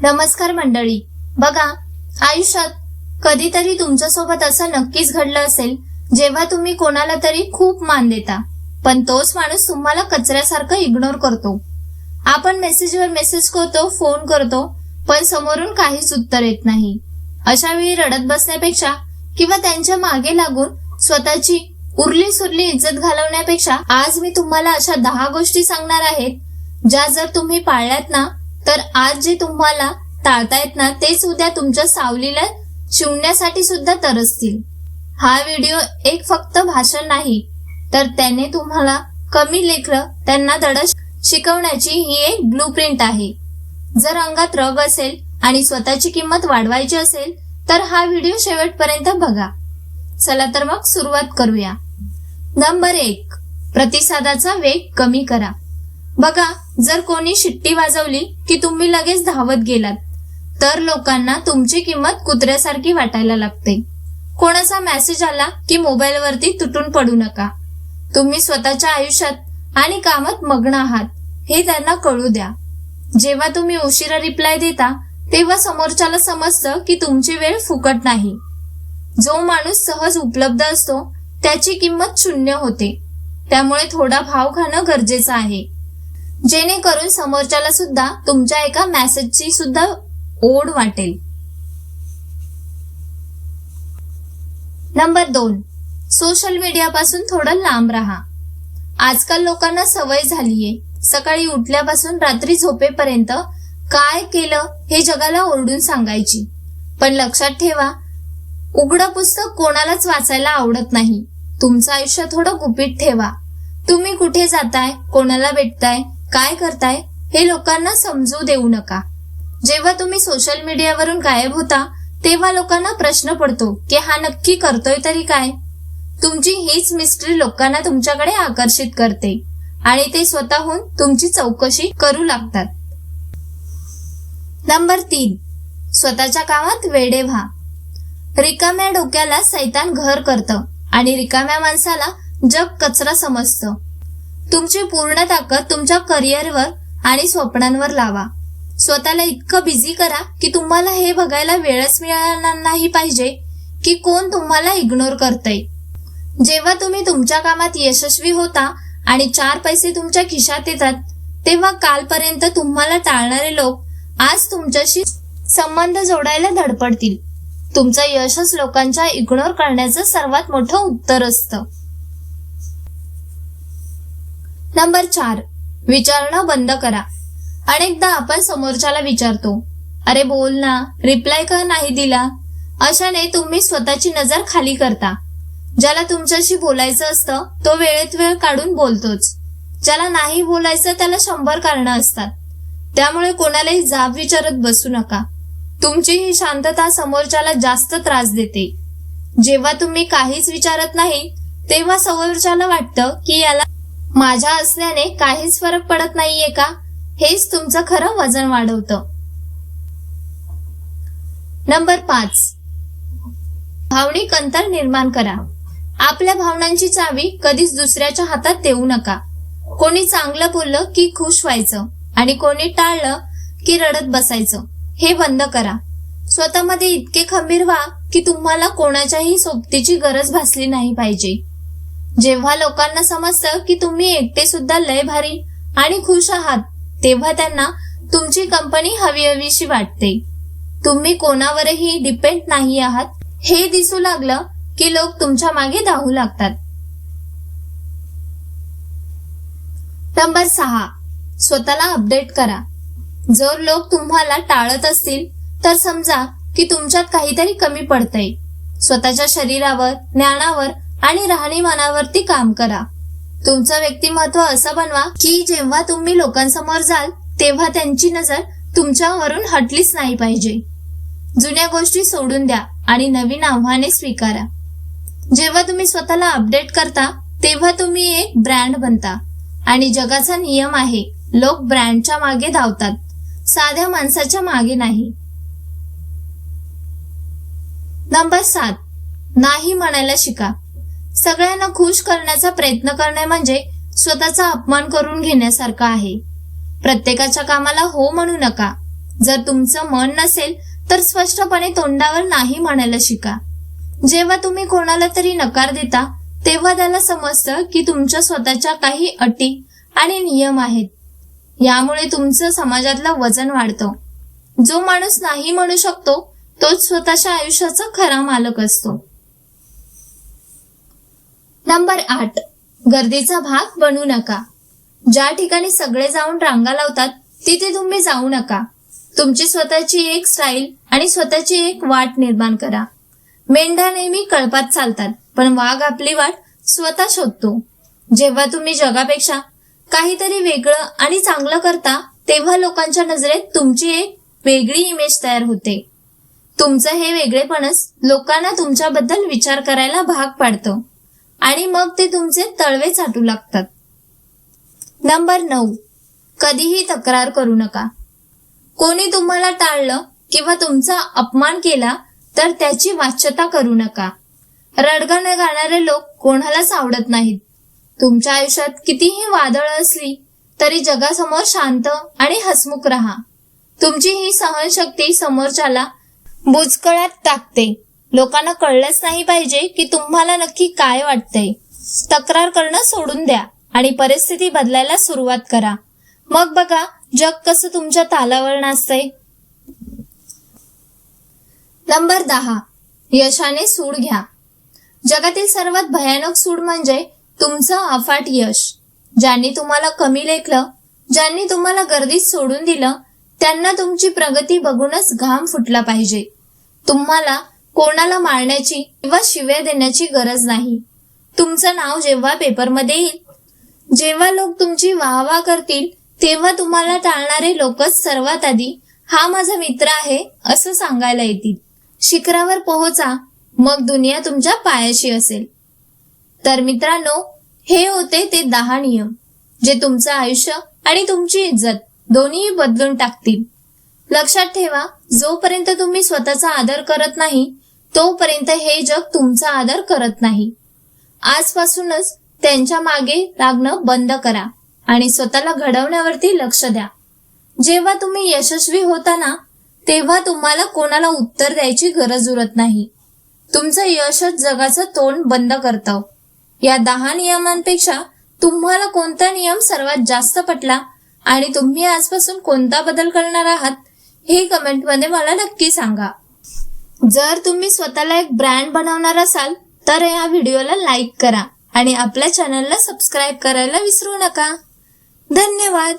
नमस्कार मंडळी. बघा, आयुष्यात कधीतरी तुमच्यासोबत असं नक्कीच घडलं असेल जेव्हा तुम्ही कोणाला तरी खूप मान देता, पण तोच माणूस तुम्हाला कचऱ्यासारखं इग्नोर करतो. आपण मेसेजवर मेसेज करतो, फोन करतो, पण समोरून काहीच उत्तर येत नाही. अशा वेळी रडत बसण्यापेक्षा किंवा त्यांच्या मागे लागून स्वतःची उरली सुरली इज्जत घालवण्यापेक्षा आज मी तुम्हाला अशा 10 गोष्टी सांगणार आहेत, ज्या जर तुम्ही पाळल्यात ना, तर आज जे तुम्हाला टाळतायत ना, तेच उद्या तुमच्या सावलीला शिवण्यासाठी सुद्धा तरसतील. हा व्हिडिओ एक फक्त भाषण नाही, तर त्याने तुम्हाला कमी लेकरं त्यांना धडा शिकवण्याची ही एक ब्लूप्रिंट आहे. जर अंगात रग असेल आणि स्वतःची किंमत वाढवायची असेल तर हा व्हिडिओ शेवटपर्यंत बघा. चला तर मग सुरुवात करूया. नंबर 1, प्रतिसादाचा वेग कमी करा. बघा, जर कोणी शिट्टी वाजवली की तुम्ही लगेच धावत गेलात तर लोकांना तुमची किंमत कुत्र्यासारखी वाटायला लागते. कोणाचा मेसेज आला की मोबाईलवरती तुटून पडू नका. तुम्ही स्वतःच्या आयुष्यात आणि कामात मग्न आहात हे त्यांना कळू द्या. जेव्हा तुम्ही उशिरा रिप्लाय देता तेव्हा समोरच्याला समजतं की तुमची वेळ फुकट नाही. जो माणूस सहज उपलब्ध असतो त्याची किंमत शून्य होते. त्यामुळे थोडा भाव खाणं गरजेचं आहे, जेणेकरून समोरच्याला सुद्धा तुमच्या एका मेसेजची सुद्धा ओढ वाटेल. नंबर 2, सोशल मीडियापासून थोडं लांब राहा. आजकाल लोकांना सवय झालीये सकाळी उठल्यापासून रात्री झोपेपर्यंत काय केलं हे जगाला ओरडून सांगायची. पण लक्षात ठेवा, उघडं पुस्तक कोणालाच वाचायला आवडत नाही. तुमचं आयुष्य थोडं गुपित ठेवा. तुम्ही कुठे जाताय, कोणाला भेटताय, काय करताय हे लोकांना समजू देऊ नका. जेव्हा तुम्ही सोशल मीडियावरून गायब होता तेव्हा लोकांना प्रश्न पडतो की हा नक्की करतोय तरी काय. तुमची हीच मिस्ट्री लोकांना तुमच्याकडे आकर्षित करते आणि ते स्वतःहून तुमची चौकशी करू लागतात. नंबर 3, स्वतःच्या कामात वेडे व्हा. रिकाम्या डोक्याला सैतान घर करतं आणि रिकाम्या माणसाला जग कचरा समजतं. तुमची पूर्ण ताकद तुमच्या करिअरवर आणि स्वप्नांवर लावा. स्वतःला इतकं बिझी करा की तुम्हाला हे बघायला वेळच मिळणार नाही पाहिजे की कोण तुम्हाला इग्नोर करतंय. जेव्हा तुम्ही तुमच्या कामात यशस्वी होता आणि 4 पैसे तुमच्या खिशात येतात तेव्हा कालपर्यंत तुम्हाला टाळणारे लोक आज तुमच्याशी संबंध जोडायला धडपडतील. तुमचं यशच लोकांच्या इग्नोर करण्याचं सर्वात मोठं उत्तर असतं. नंबर 4, विचारणं बंद करा. अनेकदा आपण समोरच्याला विचारतो, अरे बोल ना, रिप्लाय का नाही दिला. अशाने तुम्ही स्वतःची नजर खाली करता. ज्याला तुमच्याशी बोलायचं असतं तो वेळेत वेळ काढून बोलतोच. ज्याला नाही बोलायचं त्याला 100 कारणं असतात. त्यामुळे कोणालाही जाब विचारत बसू नका. तुमची ही शांतता समोरच्याला जास्त त्रास देते. जेव्हा तुम्ही काहीच विचारत नाही तेव्हा समोरच्याला वाटतं की याला माझ्या असल्याने काहीच फरक पडत नाहीये का. हेच तुमचं खरं वजन वाढवतं. नंबर 5, भावनिक अंतर निर्माण करा. आपल्या भावनांची चावी कधीच दुसऱ्याच्या हातात देऊ नका. कोणी चांगलं बोललं की खुश व्हायचं आणि कोणी टाळलं की रडत बसायचं. हे बंद करा. स्वतःमध्ये इतके खंबीर व्हा की तुम्हाला कोणाच्याही सोबतीची गरज भासली नाही पाहिजे. जेव्हा लोकांना समजतं की तुम्ही एकटे सुद्धा लय भारी आणि खुश आहात तेव्हा त्यांना तुमची कंपनी हवीशी वाटते. तुम्ही कोणावरही डिपेंड नाही आहात हे दिसू लागलं की लोक तुमच्या मागे धावू लागतात. नंबर 6, स्वतःला अपडेट करा. जर लोक तुम्हाला टाळत असतील तर समजा की तुमच्यात काहीतरी कमी पडतंय. स्वतःच्या शरीरावर, ज्ञानावर आणि राहणीमानावरती काम करा. तुमचं व्यक्तिमत्व असं बनवा की जेव्हा तुम्ही लोकांसमोर जाल तेव्हा त्यांची नजर तुमच्यावरून हटलीच नाही पाहिजे. जुन्या गोष्टी सोडून द्या आणि नवीन आव्हाने स्वीकारा. जेव्हा तुम्ही स्वतःला अपडेट करता तेव्हा तुम्ही एक ब्रँड बनता आणि जगाचा नियम आहे, लोक ब्रँडच्या मागे धावतात, साध्या माणसाच्या मागे नाही. नंबर 7, नाही म्हणायला शिका. सगळ्यांना खुश करण्याचा प्रयत्न करणे म्हणजे स्वतःचा अपमान करून घेण्यासारखा आहे. प्रत्येकाच्या कामाला हो म्हणू नका. जर तुमचं मन नसेल तर स्पष्टपणे तोंडावर नाही म्हणायला शिका. जेव्हा तुम्ही कोणाला तरी नकार देता तेव्हा त्याला समजतं की तुमच्या स्वतःच्या काही अटी आणि नियम आहेत. यामुळे तुमचं समाजातलं वजन वाढतं. जो माणूस नाही म्हणू शकतो तोच स्वतःच्या आयुष्याचा खरा मालक असतो. नंबर 8, गर्दीचा भाग बनू नका. ज्या ठिकाणी सगळे जाऊन रांगा लावतात तिथे तुम्ही जाऊ नका. तुमची स्वतःची एक स्टाईल आणि स्वतःची एक वाट निर्माण करा. मेंढ्या नेहमी कळपात चालतात, पण वाघ आपली वाट स्वतः शोधतो. जेव्हा तुम्ही जगापेक्षा काहीतरी वेगळं आणि चांगलं करता तेव्हा लोकांच्या नजरेत तुमची एक वेगळी इमेज तयार होते. तुमचं हे वेगळेपणच लोकांना तुमच्याबद्दल विचार करायला भाग पाडतं आणि मग ते तुमचे तळवे चाटू लागतात. नंबर 9, कधीही तक्रार करू नका. कोणी तुम्हाला टाळलं किंवा तुमचा अपमान केला तर त्याची वाच्यता करू नका. रडगाणं गाणारे लोक कोणालाच आवडत नाहीत. तुमच्या आयुष्यात कितीही वादळं असली तरी जगासमोर शांत आणि हसमुख राहा. तुमची ही सहनशक्ती समोरच्याला बुचकळ्यात टाकते. लोकांना कळलंच नाही पाहिजे की तुम्हाला नक्की काय वाटतंय. तक्रार करणं सोडून द्या आणि परिस्थिती बदलायला सुरुवात करा. मग बघा जग कसं तुमच्या तालावर नाचतंय. नंबर 10, यशाने सूड घ्या. जगातील सर्वात भयानक सूड म्हणजे तुमचं अफाट यश. ज्यांनी तुम्हाला कमी लेखलं, ज्यांनी तुम्हाला गर्दीत सोडून दिलं, त्यांना तुमची प्रगती बघूनच घाम फुटला पाहिजे. तुम्हाला कोणाला मारण्याची किंवा शिव्या देण्याची गरज नाही. तुमचं नाव जेव्हा पेपरमध्ये येईल, जेव्हा लोक तुमची वाहवा करतील, तेव्हा तुम्हाला टाळणारे लोकच सर्वात आधी हा माझा मित्र आहे असं सांगायला येतील. शिखरावर पोहोचा, मग दुनिया तुमच्या पायाशी असेल. तर मित्रांनो, हे होते ते 10 नियम जे तुमचं आयुष्य आणि तुमची इज्जत दोन्ही बदलून टाकतील. लक्षात ठेवा, जोपर्यंत तुम्ही स्वतःचा आदर करत नाही तोपर्यंत हे जग तुमचा आदर करत नाही. आजपासूनच त्यांच्या मागे लागणं बंद करा आणि स्वतःला घडवण्यावरती लक्ष द्या. जेव्हा तुम्ही यशस्वी होता ना, तेव्हा तुम्हाला कोणाला उत्तर द्यायची गरज उरत नाही. तुमचं यशच जगाचं तोंड बंद करतं. या 10 नियमांपेक्षा तुम्हाला कोणता नियम सर्वात जास्त पटला आणि तुम्ही आजपासून कोणता बदल करणार आहात हे कमेंटमध्ये मला नक्की सांगा. जर तुम्ही स्वतःला एक ब्रँड बनवणार असाल तर या व्हिडिओला लाईक करा आणि आपल्या चॅनलला सबस्क्राईब करायला विसरू नका. धन्यवाद.